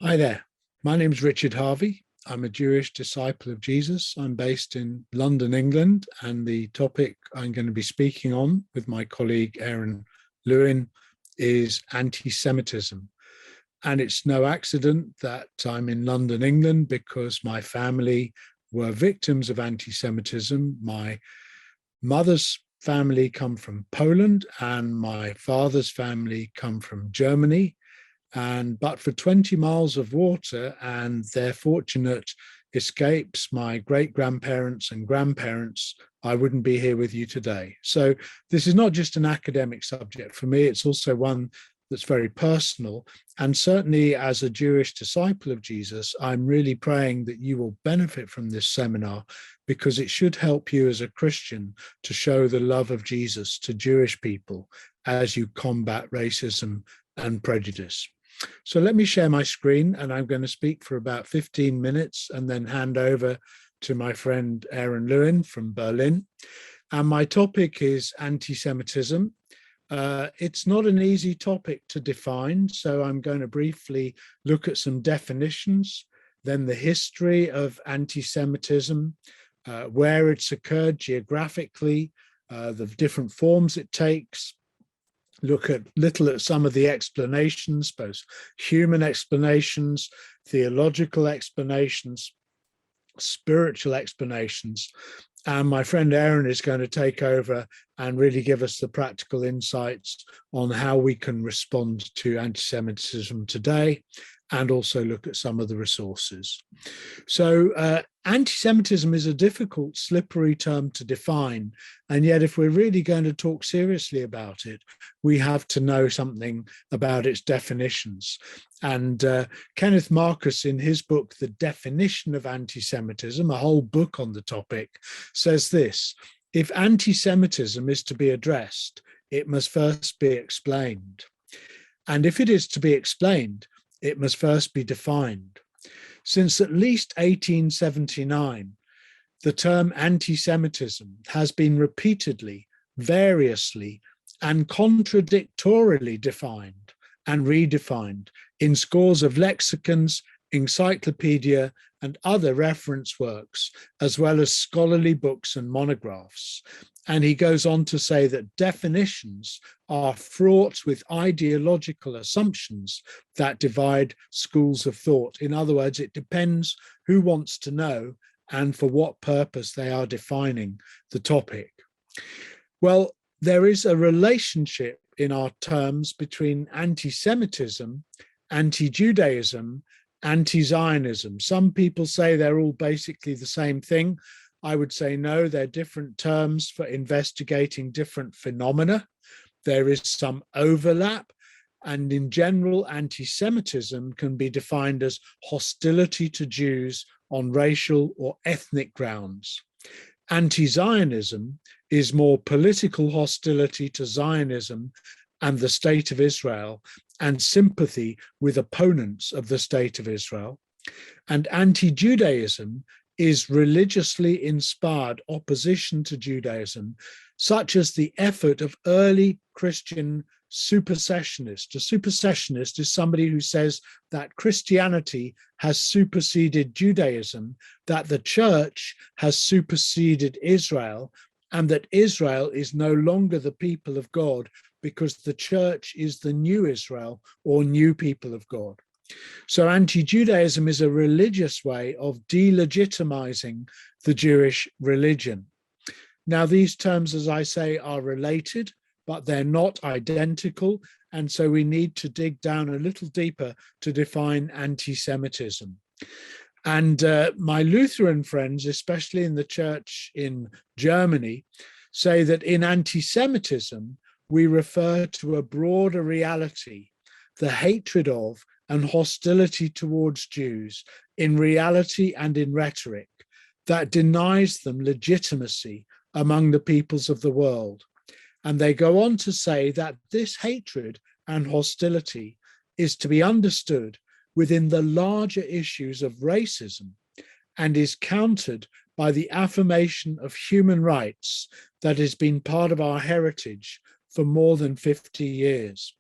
Hi there. My name is Richard Harvey. I'm a Jewish disciple of Jesus. I'm based in London, England, and the topic I'm going to be speaking on with my colleague Aaron Lewiin is anti-Semitism. And it's no accident that I'm in London, England, because my family were victims of anti-Semitism. My mother's family come from Poland and my father's family come from Germany. But for 20 miles of water and their fortunate escapes, my great-grandparents and grandparents, I wouldn't be here with you today. So this is not just an academic subject for me, it's also one that's very personal. And certainly as a Jewish disciple of Jesus, I'm really praying that you will benefit from this seminar because it should help you as a Christian to show the love of Jesus to Jewish people as you combat racism and prejudice. So let me share my screen, and I'm going to speak for about 15 minutes and then hand over to my friend Aaron Lewiin from Berlin. And my topic is anti-Semitism. It's not an easy topic to define, so I'm going to briefly look at some definitions, then the history of anti-Semitism, where it's occurred geographically, the different forms it takes, look at some of the explanations, both human explanations, theological explanations, spiritual explanations. And my friend Aaron is going to take over and really give us the practical insights on how we can respond to anti-Semitism today, and also look at some of the resources. So anti-Semitism is a difficult, slippery term to define. And yet, if we're really going to talk seriously about it, we have to know something about its definitions. And Kenneth Marcus, in his book, The Definition of Anti-Semitism, a whole book on the topic, says this: if anti-Semitism is to be addressed, it must first be explained. And if it is to be explained, it must first be defined. Since at least 1879, the term anti-Semitism has been repeatedly, variously, and contradictorily defined and redefined in scores of lexicons, encyclopedia, and other reference works, as well as scholarly books and monographs. And he goes on to say that definitions are fraught with ideological assumptions that divide schools of thought. In other words, it depends who wants to know and for what purpose they are defining the topic. Well, there is a relationship in our terms between anti-Semitism, anti-Judaism, anti-Zionism. Some people say they're all basically the same thing. I would say no, they're different terms for investigating different phenomena. There is some overlap, and in general, anti-Semitism can be defined as hostility to Jews on racial or ethnic grounds. Anti-Zionism is more political hostility to Zionism and the State of Israel, and sympathy with opponents of the State of Israel. And anti-Judaism is religiously inspired opposition to Judaism, such as the effort of early Christian supersessionists. A supersessionist is somebody who says that Christianity has superseded Judaism, that the church has superseded Israel, and that Israel is no longer the people of God because the church is the new Israel or new people of God. So anti-Judaism is a religious way of delegitimizing the Jewish religion. Now, these terms, as I say, are related, but they're not identical. And so we need to dig down a little deeper to define anti-Semitism. And my Lutheran friends, especially in the church in Germany, say that in anti-Semitism, we refer to a broader reality, the hatred of and hostility towards Jews in reality and in rhetoric that denies them legitimacy among the peoples of the world. And they go on to say that this hatred and hostility is to be understood within the larger issues of racism and is countered by the affirmation of human rights that has been part of our heritage for more than 50 years.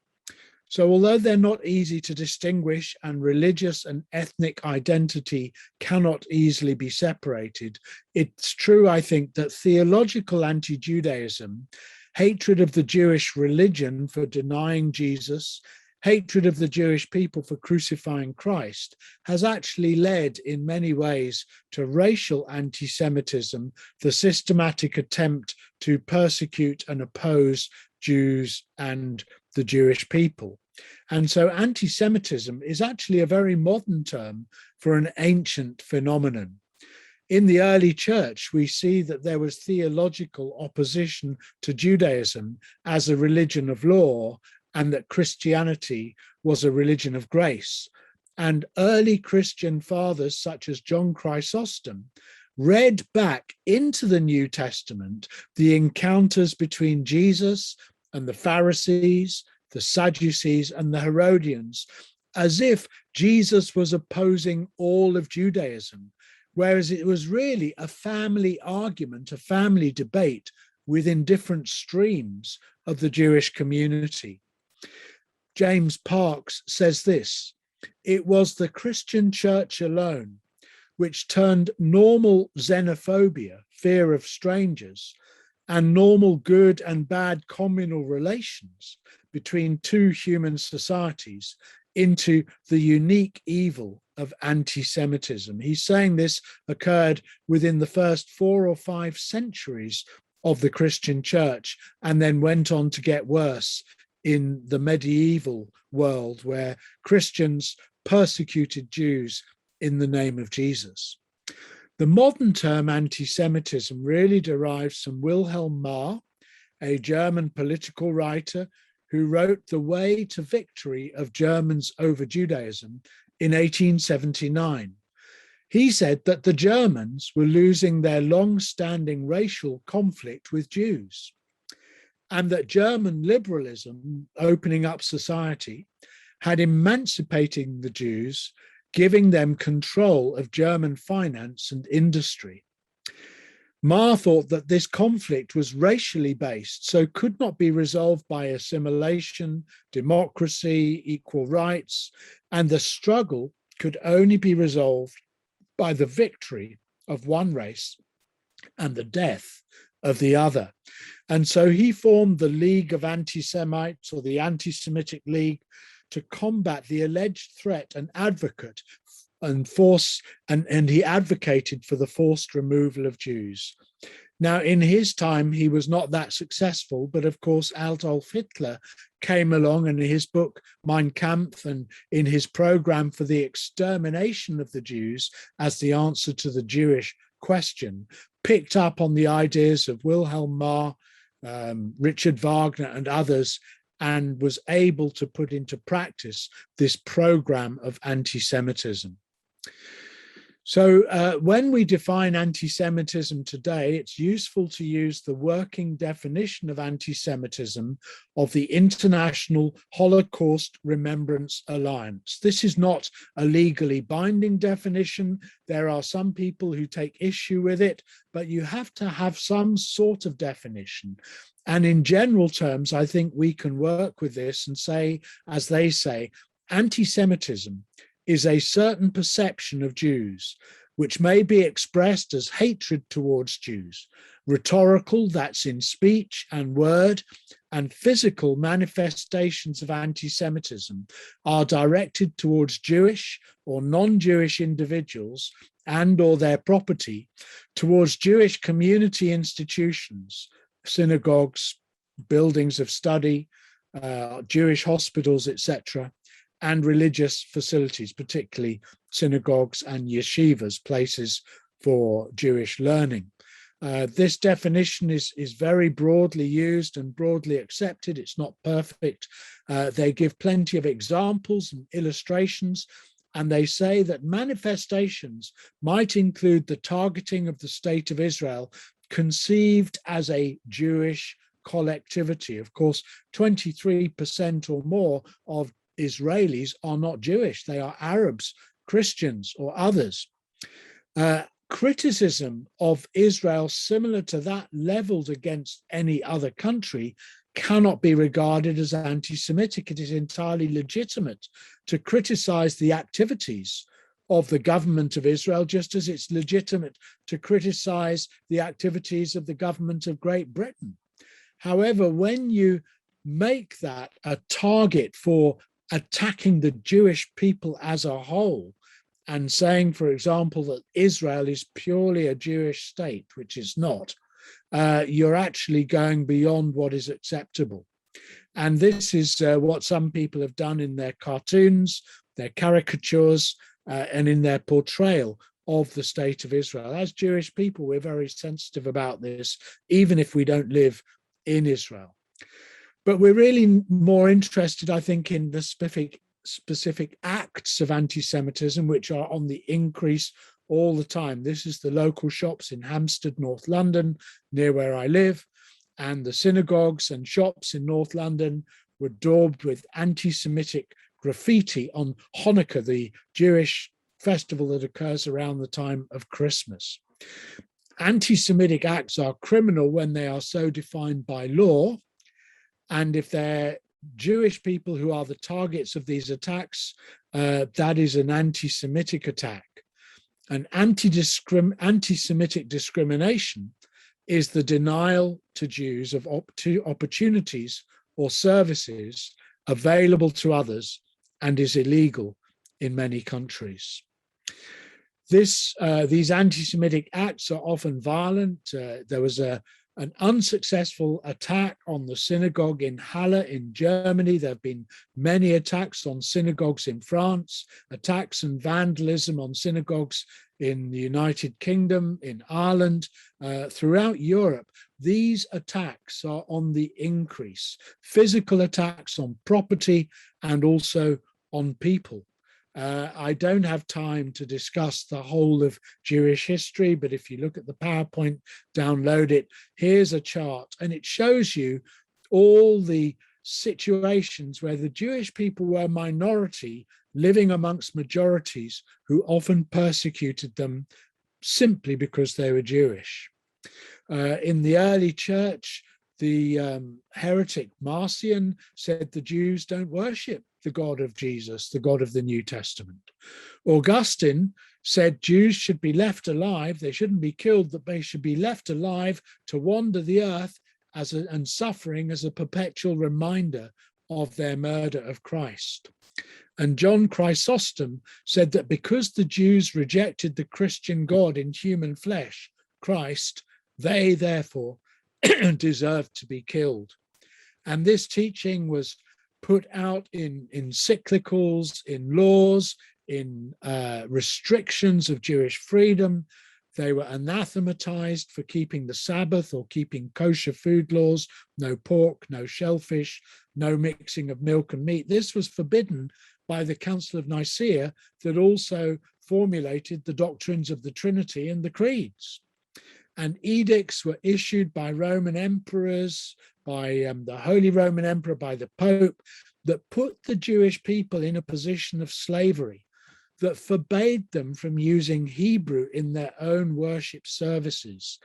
So although they're not easy to distinguish and religious and ethnic identity cannot easily be separated, it's true, I think, that theological anti-Judaism, hatred of the Jewish religion for denying Jesus, hatred of the Jewish people for crucifying Christ, has actually led in many ways to racial anti-Semitism, the systematic attempt to persecute and oppose Jews and the Jewish people. And so anti-Semitism is actually a very modern term for an ancient phenomenon. In the early church, we see that there was theological opposition to Judaism as a religion of law, and that Christianity was a religion of grace. And early Christian fathers such as John Chrysostom read back into the New Testament the encounters between Jesus and the Pharisees, the Sadducees, and the Herodians, as if Jesus was opposing all of Judaism, whereas it was really a family argument, a family debate within different streams of the Jewish community. James Parks says this: "It was the Christian church alone which turned normal xenophobia, fear of strangers, and normal good and bad communal relations between two human societies into the unique evil of anti-Semitism." He's saying this occurred within the first 4 or 5 centuries of the Christian church, and then went on to get worse in the medieval world, where Christians persecuted Jews in the name of Jesus. The modern term anti-Semitism really derives from Wilhelm Marr, a German political writer who wrote The Way to Victory of Germans over Judaism in 1879. He said that the Germans were losing their long-standing racial conflict with Jews, and that German liberalism, opening up society, had emancipated the Jews, giving them control of German finance and industry. Marr thought that this conflict was racially based, so could not be resolved by assimilation, democracy, equal rights, and the struggle could only be resolved by the victory of one race and the death of the other. And so he formed the League of Anti-Semites, or the Anti-Semitic League, to combat the alleged threat and advocate and force, and he advocated for the forced removal of Jews. Now, in his time, he was not that successful, but of course, Adolf Hitler came along, and in his book, Mein Kampf, and in his program for the extermination of the Jews as the answer to the Jewish question, picked up on the ideas of Wilhelm Marr, Richard Wagner, and others, and was able to put into practice this program of anti-Semitism. So when we define anti-Semitism today, it's useful to use the working definition of anti-Semitism of the International Holocaust Remembrance Alliance. This is not a legally binding definition. There are some people who take issue with it, but you have to have some sort of definition. And in general terms, I think we can work with this and say, as they say, anti-Semitism is a certain perception of Jews, which may be expressed as hatred towards Jews, rhetorical, that's in speech and word, and physical manifestations of anti-Semitism are directed towards Jewish or non-Jewish individuals and or their property, towards Jewish community institutions, synagogues, buildings of study, Jewish hospitals, etc., and religious facilities, particularly synagogues and yeshivas, places for Jewish learning. This definition is very broadly used and broadly accepted. It's not perfect. They give plenty of examples and illustrations, and they say that manifestations might include the targeting of the state of Israel conceived as a Jewish collectivity. Of course, 23% or more of Israelis are not Jewish. They are Arabs, Christians, or others. Criticism of Israel similar to that leveled against any other country cannot be regarded as anti-Semitic. It is entirely legitimate to criticize the activities of the government of Israel, just as it's legitimate to criticize the activities of the government of Great Britain. However, when you make that a target for attacking the Jewish people as a whole, and saying, for example, that Israel is purely a Jewish state, which is not, you're actually going beyond what is acceptable. And this is what some people have done in their cartoons, their caricatures, and in their portrayal of the state of Israel. As Jewish people, we're very sensitive about this, even if we don't live in Israel. But we're really more interested, I think, in the specific acts of anti-Semitism, which are on the increase all the time. This is the local shops in Hampstead, North London, near where I live, and the synagogues and shops in North London were daubed with anti-Semitic graffiti on Hanukkah, the Jewish festival that occurs around the time of Christmas. Anti-Semitic acts are criminal when they are so defined by law, and if they're Jewish people who are the targets of these attacks, that is an anti-Semitic attack. An anti-Semitic discrimination is the denial to Jews of opportunities or services available to others and is illegal in many countries. These anti-Semitic acts are often violent. There was an unsuccessful attack on the synagogue in Halle in Germany. There have been many attacks on synagogues in France, attacks and vandalism on synagogues in the United Kingdom, in Ireland, throughout Europe. These attacks are on the increase, physical attacks on property and also on people. I don't have time to discuss the whole of Jewish history, but if you look at the PowerPoint, download it, here's a chart, and it shows you all the situations where the Jewish people were a minority living amongst majorities who often persecuted them simply because they were Jewish. In the early church, the heretic Marcion said the Jews don't worship the God of Jesus, the God of the New Testament. Augustine said Jews should be left alive, they shouldn't be killed, that they should be left alive to wander the earth and suffering as a perpetual reminder of their murder of Christ. And John Chrysostom said that because the Jews rejected the Christian God in human flesh, Christ, they therefore deserved to be killed. And this teaching was put out in encyclicals, in laws, in restrictions of Jewish freedom. They were anathematized for keeping the Sabbath or keeping kosher food laws, no pork, no shellfish, no mixing of milk and meat. This was forbidden by the Council of Nicaea that also formulated the doctrines of the Trinity and the creeds. And edicts were issued by Roman emperors, by the Holy Roman Emperor, by the Pope, that put the Jewish people in a position of slavery, that forbade them from using Hebrew in their own worship services,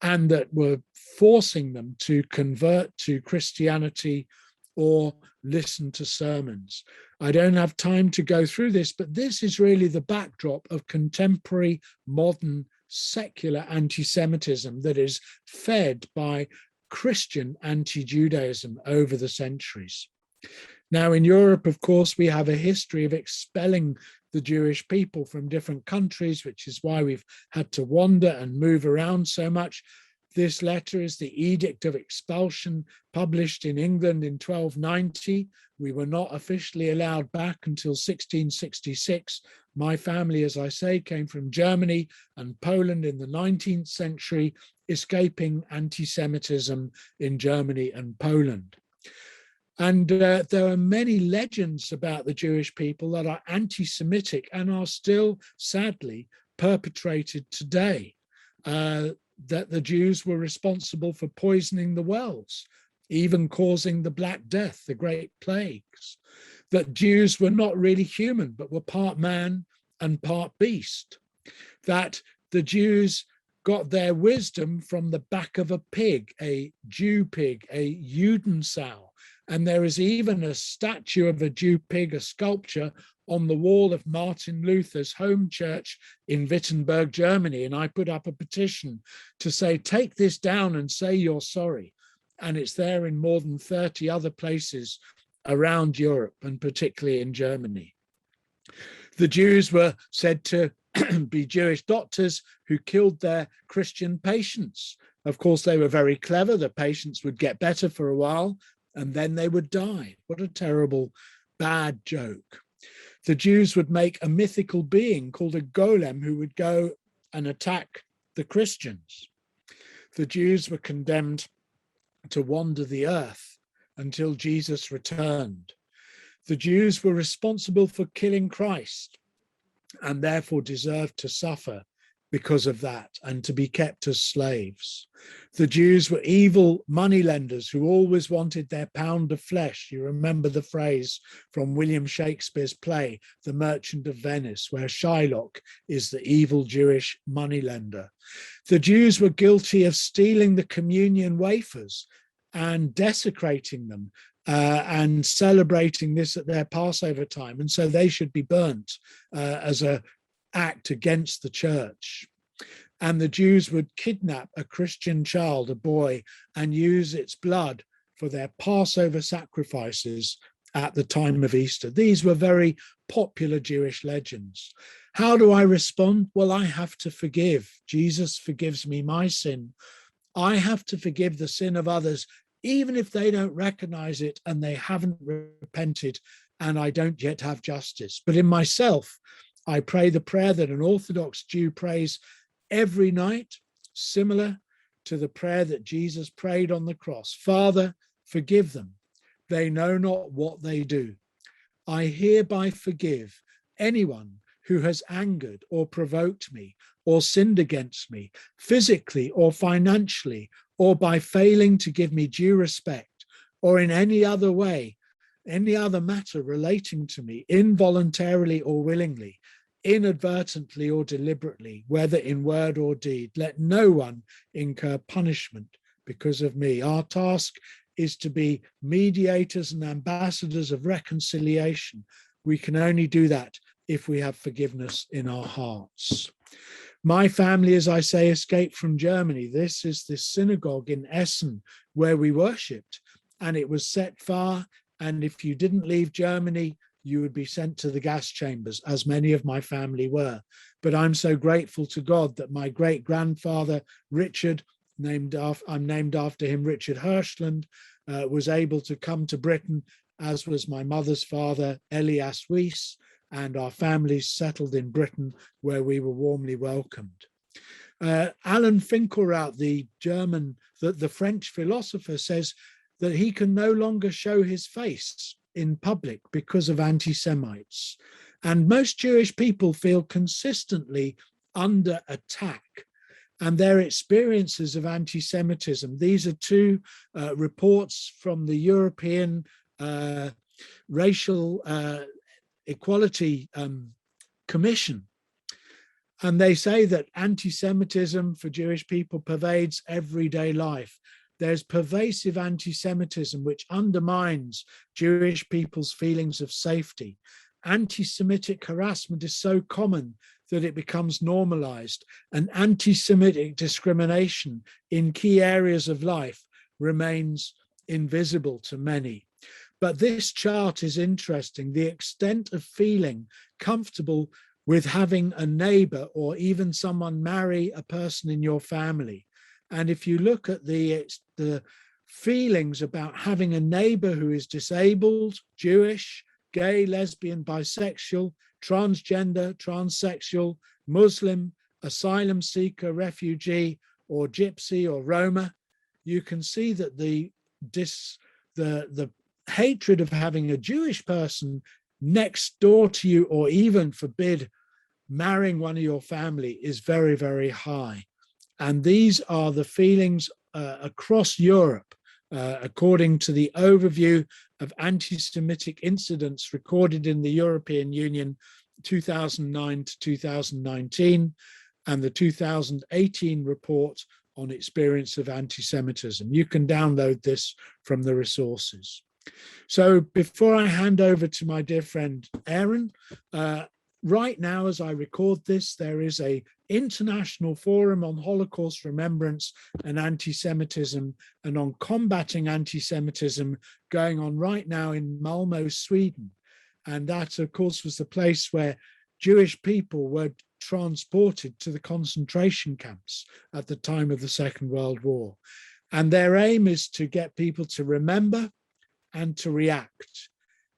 and that were forcing them to convert to Christianity or listen to sermons. I don't have time to go through this, but this is really the backdrop of contemporary, modern, secular anti-Semitism that is fed by Christian anti-Judaism over the centuries. Now, in Europe, of course, we have a history of expelling the Jewish people from different countries, which is why we've had to wander and move around so much. This letter is the Edict of Expulsion, published in England in 1290. We were not officially allowed back until 1666. My family, as I say, came from Germany and Poland in the 19th century, escaping anti-Semitism in Germany and Poland. And there are many legends about the Jewish people that are anti-Semitic and are still, sadly, perpetrated today. That the Jews were responsible for poisoning the wells, even causing the Black Death, the Great Plagues. That Jews were not really human, but were part man and part beast. That the Jews got their wisdom from the back of a pig, a Jew pig, a Judensau. And there is even a statue of a Jew pig, a sculpture, on the wall of Martin Luther's home church in Wittenberg, Germany. And I put up a petition to say, take this down and say you're sorry. And it's there in more than 30 other places around Europe, and particularly in Germany. The Jews were said to be Jewish doctors who killed their Christian patients. Of course, they were very clever. The patients would get better for a while, and then they would die. What a terrible, bad joke. The Jews would make a mythical being called a Golem who would go and attack the Christians. The Jews were condemned to wander the earth until Jesus returned. The Jews were responsible for killing Christ and therefore deserved to suffer because of that and to be kept as slaves. The Jews were evil moneylenders who always wanted their pound of flesh. You remember the phrase from William Shakespeare's play, The Merchant of Venice, where Shylock is the evil Jewish moneylender. The Jews were guilty of stealing the communion wafers and desecrating them and celebrating this at their Passover time. And so they should be burnt as an act against the church. And the Jews would kidnap a Christian child, a boy, and use its blood for their Passover sacrifices at the time of Easter. These were very popular Jewish legends. How do I respond? Well, I have to forgive. Jesus forgives me my sin. I have to forgive the sin of others, even if they don't recognize it and they haven't repented and I don't yet have justice. But in myself, I pray the prayer that an Orthodox Jew prays every night, similar to the prayer that Jesus prayed on the cross. Father, forgive them. They know not what they do. I hereby forgive anyone who has angered or provoked me or sinned against me, physically or financially, or by failing to give me due respect, or in any other way, any other matter relating to me, involuntarily or willingly, inadvertently or deliberately, whether in word or deed. Let no one incur punishment because of me. Our task is to be mediators and ambassadors of reconciliation. We can only do that if we have forgiveness in our hearts. My family, as I say, escaped from Germany. This is the synagogue in Essen where we worshipped, and it was set far. And if you didn't leave Germany, you would be sent to the gas chambers, as many of my family were. But I'm so grateful to God that my great-grandfather, Richard, I'm named after him, Richard Hirschland, was able to come to Britain, as was my mother's father, Elias Weiss, and our families settled in Britain, where we were warmly welcomed. Alan Finkelraut, the French philosopher, says that he can no longer show his face in public because of anti-Semites. And most Jewish people feel consistently under attack, and their experiences of anti-Semitism. These are two reports from the European Racial Equality Commission. And they say that anti-Semitism for Jewish people pervades everyday life. There's pervasive anti-Semitism which undermines Jewish people's feelings of safety. Anti-Semitic harassment is so common that it becomes normalized, and anti-Semitic discrimination in key areas of life remains invisible to many. But this chart is interesting. The extent of feeling comfortable with having a neighbor or even someone marry a person in your family. And if you look at the feelings about having a neighbor who is disabled, Jewish, gay, lesbian, bisexual, transgender, transsexual, Muslim, asylum seeker, refugee, or gypsy or Roma, you can see that the hatred of having a Jewish person next door to you, or even forbid marrying one of your family, is very, very high. And these are the feelings across Europe, according to the overview of anti-Semitic incidents recorded in the European Union 2009 to 2019. and the 2018 report on experience of anti-Semitism. You can download this from the resources. So before I hand over to my dear friend Aaron, right now, as I record this, there is an international forum on Holocaust remembrance and anti-Semitism and on combating anti-Semitism going on right now in Malmö, Sweden. And that, of course, was the place where Jewish people were transported to the concentration camps at the time of the Second World War. And their aim is to get people to remember and to react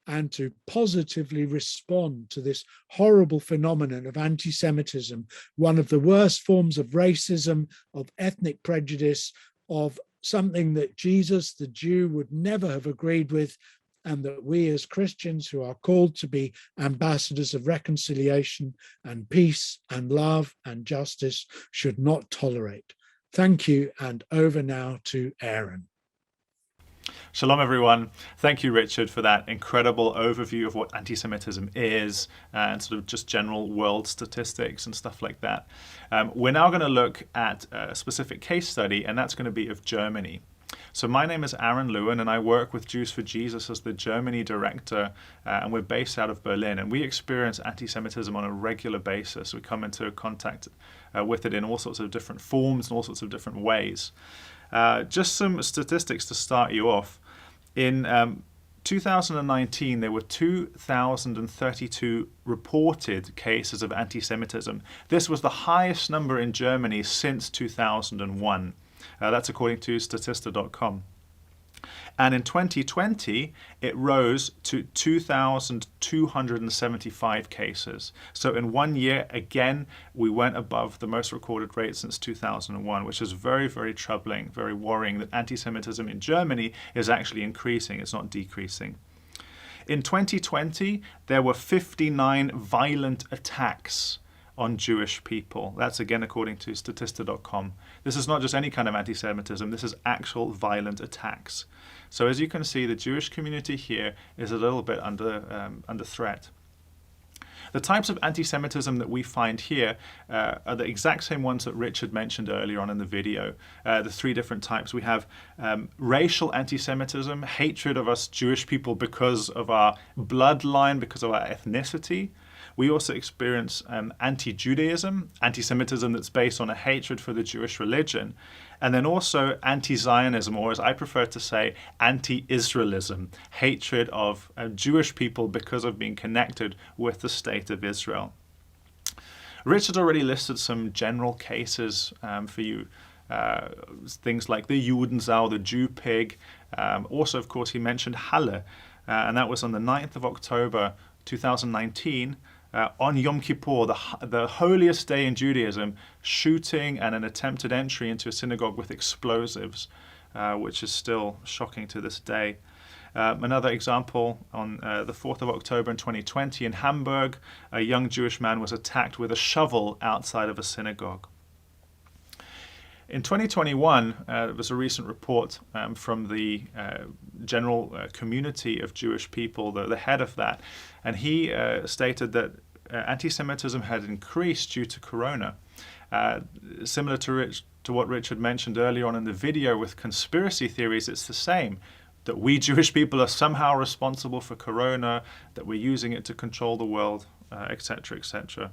and to positively respond to this horrible phenomenon of anti-Semitism, one of the worst forms of racism, of ethnic prejudice, of something that Jesus, the Jew, would never have agreed with, and that we as Christians who are called to be ambassadors of reconciliation and peace and love and justice should not tolerate. Thank you, and over now to Aaron. Shalom, everyone. Thank you, Richard, for that incredible overview of what anti-Semitism is and sort of just general world statistics and stuff like that. We're now going to look at a specific case study, and that's going to be of Germany. So my name is Aaron Lewiin, and I work with Jews for Jesus as the Germany director, and we're based out of Berlin. And we experience anti-Semitism on a regular basis. We come into contact with it in all sorts of different forms and all sorts of different ways. Just some statistics to start you off. In 2019, there were 2,032 reported cases of anti-Semitism. This was the highest number in Germany since 2001. That's according to Statista.com. And in 2020, it rose to 2,275 cases. So in 1 year, again, we went above the most recorded rate since 2001, which is very, very troubling, very worrying that anti-Semitism in Germany is actually increasing. It's not decreasing. In 2020, there were 59 violent attacks on Jewish people. That's again according to Statista.com. This is not just any kind of anti-Semitism, this is actual violent attacks. So as you can see, the Jewish community here is a little bit under threat. The types of anti-Semitism that we find here are the exact same ones that Richard mentioned earlier on in the video. The three different types. We have racial anti-Semitism, hatred of us Jewish people because of our bloodline, because of our ethnicity. We also experience anti-Judaism, anti-Semitism that's based on a hatred for the Jewish religion, and then also anti-Zionism, or as I prefer to say, anti-Israelism, hatred of Jewish people because of being connected with the state of Israel. Richard already listed some general cases for you, things like the Judensau, the Jew pig. Also, of course, he mentioned Halle, and that was on the 9th of October 2019, on Yom Kippur, the holiest day in Judaism, shooting and an attempted entry into a synagogue with explosives, which is still shocking to this day. Another example, on the 4th of October in 2020 in Hamburg, a young Jewish man was attacked with a shovel outside of a synagogue. In 2021, there was a recent report from the general community of Jewish people, the head of that, and he stated that anti-Semitism had increased due to Corona. Similar to what Richard mentioned earlier on in the video with conspiracy theories, it's the same, that we Jewish people are somehow responsible for Corona, that we're using it to control the world, etc., etc.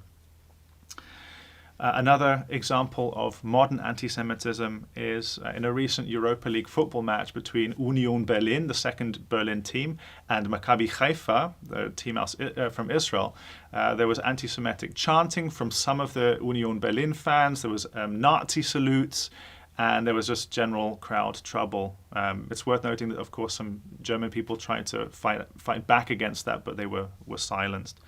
Another example of modern anti-Semitism is in a recent Europa League football match between Union Berlin, the second Berlin team, and Maccabi Haifa, the team from Israel. There was anti-Semitic chanting from some of the Union Berlin fans. There was Nazi salutes, and there was just general crowd trouble. It's worth noting that, of course, some German people tried to fight back against that, but they were silenced.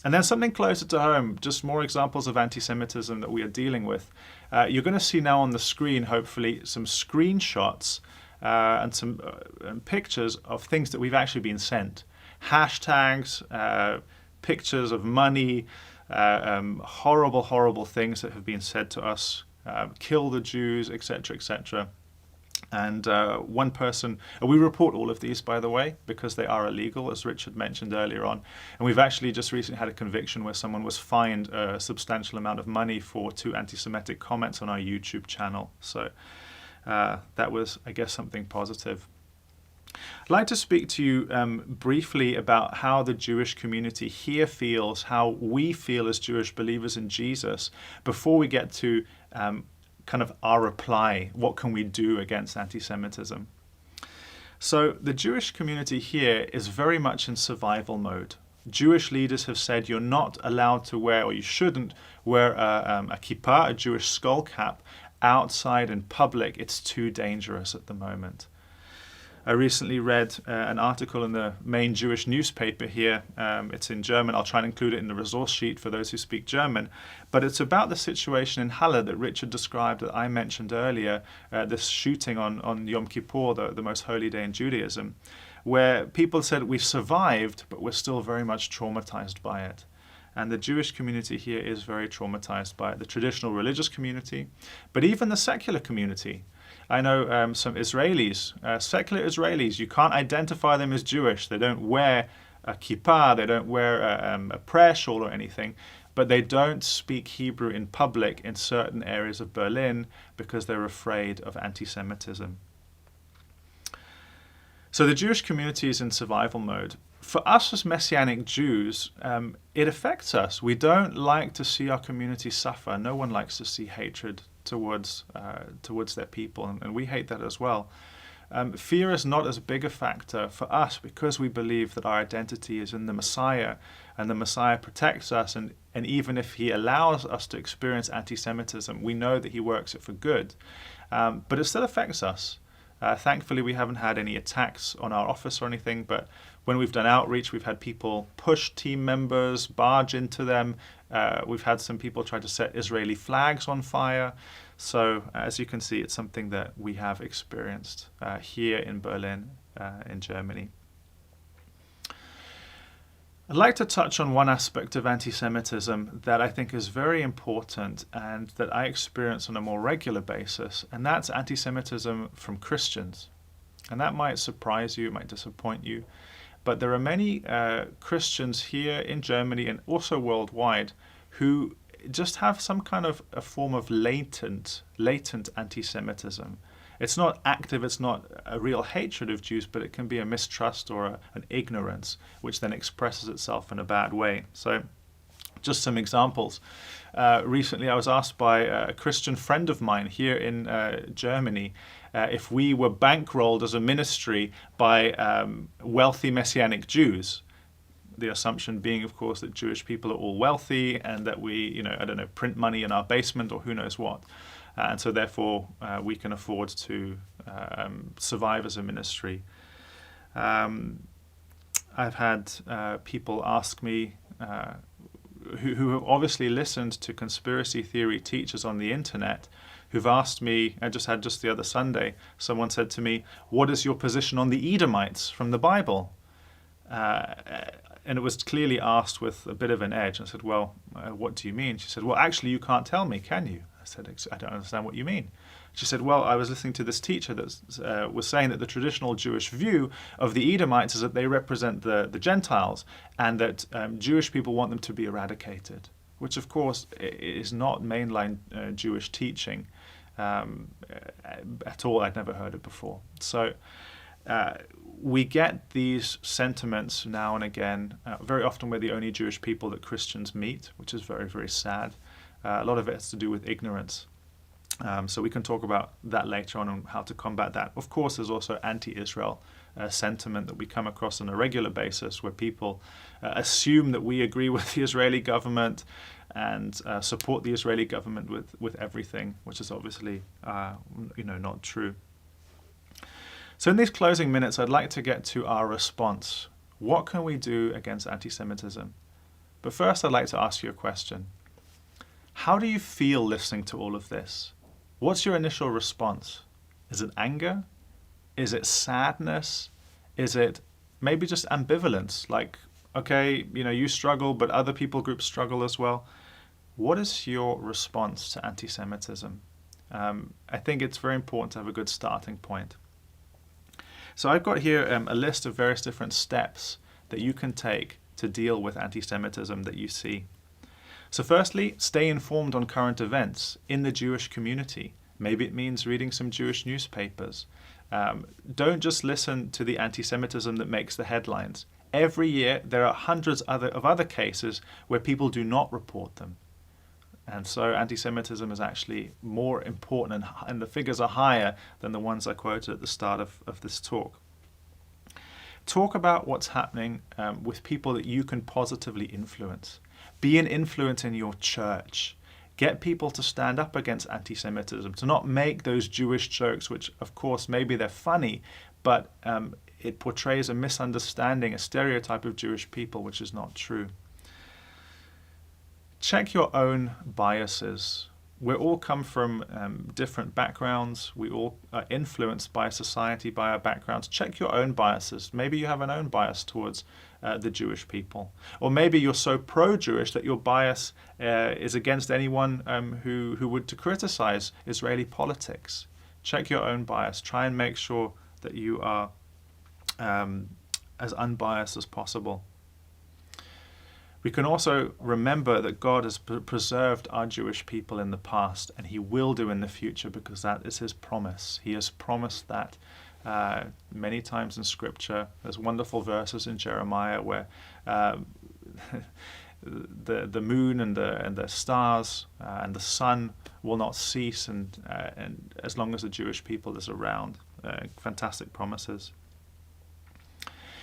And then something closer to home, just more examples of anti-Semitism that we are dealing with. You're going to see now on the screen, hopefully, some screenshots and some pictures of things that we've actually been sent. Hashtags, pictures of money, horrible, horrible things that have been said to us, kill the Jews, etc., etc. And one person, we report all of these, by the way, because they are illegal, as Richard mentioned earlier on. And we've actually just recently had a conviction where someone was fined a substantial amount of money for 2 anti-Semitic comments on our YouTube channel. So that was, I guess, something positive. I'd like to speak to you briefly about how the Jewish community here feels, how we feel as Jewish believers in Jesus, before we get to kind of our reply. What can we do against anti-Semitism? So the Jewish community here is very much in survival mode. Jewish leaders have said you're not allowed to wear, or you shouldn't wear a kippah, a Jewish skull cap, outside in public. It's too dangerous at the moment. I recently read an article in the main Jewish newspaper here. It's in German. I'll try and include it in the resource sheet for those who speak German. But it's about the situation in Halle that Richard described, that I mentioned earlier, this shooting on Yom Kippur, the most holy day in Judaism, where people said we've survived, but we're still very much traumatized by it. And the Jewish community here is very traumatized by it, the traditional religious community, but even the secular community. I know some Israelis, secular Israelis, you can't identify them as Jewish. They don't wear a kippah, they don't wear a prayer shawl or anything, but they don't speak Hebrew in public in certain areas of Berlin because they're afraid of anti-Semitism. So the Jewish community is in survival mode. For us as Messianic Jews, it affects us. We don't like to see our community suffer. No one likes to see hatred towards their people, and we hate that as well. Fear is not as big a factor for us because we believe that our identity is in the Messiah, and the Messiah protects us, and even if he allows us to experience anti-Semitism, we know that he works it for good. But it still affects us. Thankfully, we haven't had any attacks on our office or anything, but when we've done outreach, we've had people push team members, barge into them. We've had some people try to set Israeli flags on fire. So as you can see, it's something that we have experienced here in Berlin, in Germany. I'd like to touch on one aspect of anti-Semitism that I think is very important and that I experience on a more regular basis, and that's anti-Semitism from Christians. And that might surprise you, it might disappoint you, but there are many Christians here in Germany and also worldwide who just have some kind of a form of latent anti-Semitism. It's not active, it's not a real hatred of Jews, but it can be a mistrust or an ignorance, which then expresses itself in a bad way. So just some examples. Recently I was asked by a Christian friend of mine here in Germany if we were bankrolled as a ministry by wealthy Messianic Jews. The assumption being, of course, that Jewish people are all wealthy and that we, print money in our basement or who knows what. And so therefore we can afford to survive as a ministry. I've had people ask me who have obviously listened to conspiracy theory teachers on the internet, who've asked me, I just had just the other Sunday, someone said to me, what is your position on the Edomites from the Bible? And it was clearly asked with a bit of an edge. I said, well, what do you mean? She said, well, actually, you can't tell me, can you? I said, I don't understand what you mean. She said, well, I was listening to this teacher that was saying that the traditional Jewish view of the Edomites is that they represent the Gentiles and that Jewish people want them to be eradicated, which, of course, is not mainline Jewish teaching at all. I'd never heard it before. So we get these sentiments now and again. Very often we're the only Jewish people that Christians meet, which is very, very sad. A lot of it has to do with ignorance. So we can talk about that later on how to combat that. Of course, there's also anti-Israel sentiment that we come across on a regular basis, where people assume that we agree with the Israeli government and support the Israeli government with everything, which is obviously not true. So in these closing minutes, I'd like to get to our response. What can we do against anti-Semitism? But first, I'd like to ask you a question. How do you feel listening to all of this? What's your initial response? Is it anger? Is it sadness? Is it maybe just ambivalence? Like, okay, you struggle, but other people groups struggle as well. What is your response to anti-Semitism? I think it's very important to have a good starting point. So I've got here a list of various different steps that you can take to deal with anti-Semitism that you see. So firstly, stay informed on current events in the Jewish community. Maybe it means reading some Jewish newspapers. Don't just listen to the anti-Semitism that makes the headlines. Every year there are hundreds of other cases where people do not report them. And so anti-Semitism is actually more important, and the figures are higher than the ones I quoted at the start of this talk. Talk about what's happening with people that you can positively influence. Be an influence in your church. Get people to stand up against anti-Semitism, to not make those Jewish jokes, which of course maybe they're funny, but it portrays a misunderstanding, a stereotype of Jewish people, which is not true. Check your own biases. We all come from different backgrounds. We all are influenced by society, by our backgrounds. Check your own biases. Maybe you have an own bias towards the Jewish people. Or maybe you're so pro-Jewish that your bias is against anyone who would to criticize Israeli politics. Check your own bias. Try and make sure that you are as unbiased as possible. We can also remember that God has preserved our Jewish people in the past, and he will do in the future, because that is his promise. He has promised that many times in Scripture. There's wonderful verses in Jeremiah where the moon and the stars and the sun will not cease, and as long as the Jewish people is around. Fantastic promises.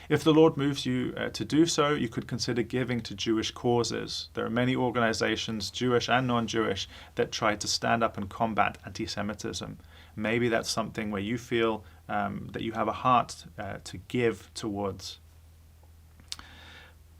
If the Lord moves you to do so, you could consider giving to Jewish causes. There are many organizations, Jewish and non-Jewish, that try to stand up and combat anti-Semitism. Maybe that's something where you feel that you have a heart to give towards.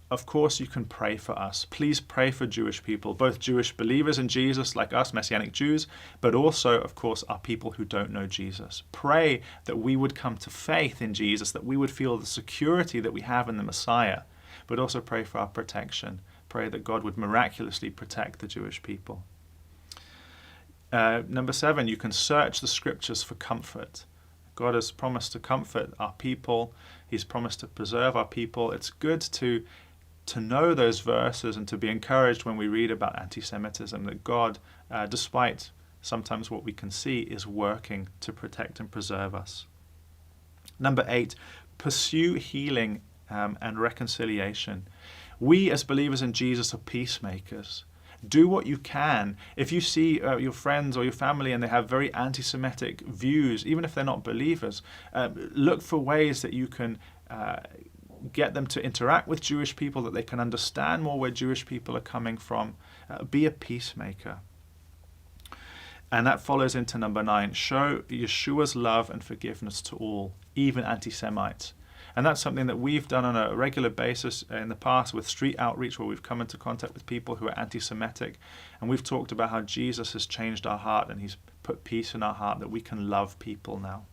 Of course, you can pray for us. Please pray for Jewish people, both Jewish believers in Jesus, like us, Messianic Jews, but also, of course, our people who don't know Jesus. Pray that we would come to faith in Jesus, that we would feel the security that we have in the Messiah, but also pray for our protection. Pray that God would miraculously protect the Jewish people. Number 7, you can search the Scriptures for comfort. God has promised to comfort our people. He's promised to preserve our people. It's good to know those verses and to be encouraged when we read about anti-Semitism, that God, despite sometimes what we can see, is working to protect and preserve us. Number 8, pursue healing and reconciliation. We as believers in Jesus are peacemakers. Do what you can. If you see your friends or your family and they have very anti-Semitic views, even if they're not believers, look for ways that you can get them to interact with Jewish people, that they can understand more where Jewish people are coming from. Be a peacemaker. And that follows into number 9. Show Yeshua's love and forgiveness to all, even anti-Semites. And that's something that we've done on a regular basis in the past with street outreach, where we've come into contact with people who are anti-Semitic. And we've talked about how Jesus has changed our heart and he's put peace in our heart, that we can love people now.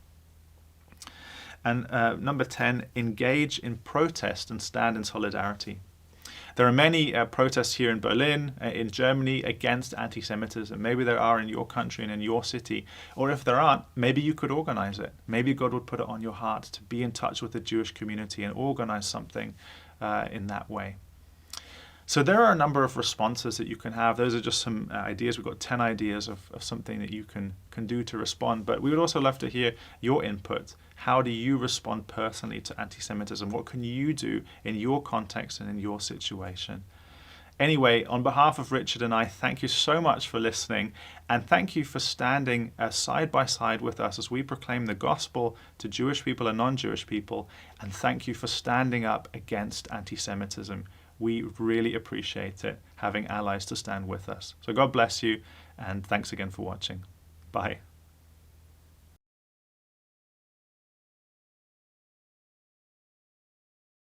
And number 10, engage in protest and stand in solidarity. There are many protests here in Berlin, in Germany, against anti-Semitism. Maybe there are in your country and in your city. Or if there aren't, maybe you could organize it. Maybe God would put it on your heart to be in touch with the Jewish community and organize something in that way. So there are a number of responses that you can have. Those are just some ideas. We've got 10 ideas of something that you can do to respond. But we would also love to hear your input. How do you respond personally to anti-Semitism? What can you do in your context and in your situation? Anyway, on behalf of Richard and I, thank you so much for listening, and thank you for standing side by side with us as we proclaim the gospel to Jewish people and non-Jewish people, and thank you for standing up against anti-Semitism. We really appreciate it, having allies to stand with us. So God bless you, and thanks again for watching. Bye.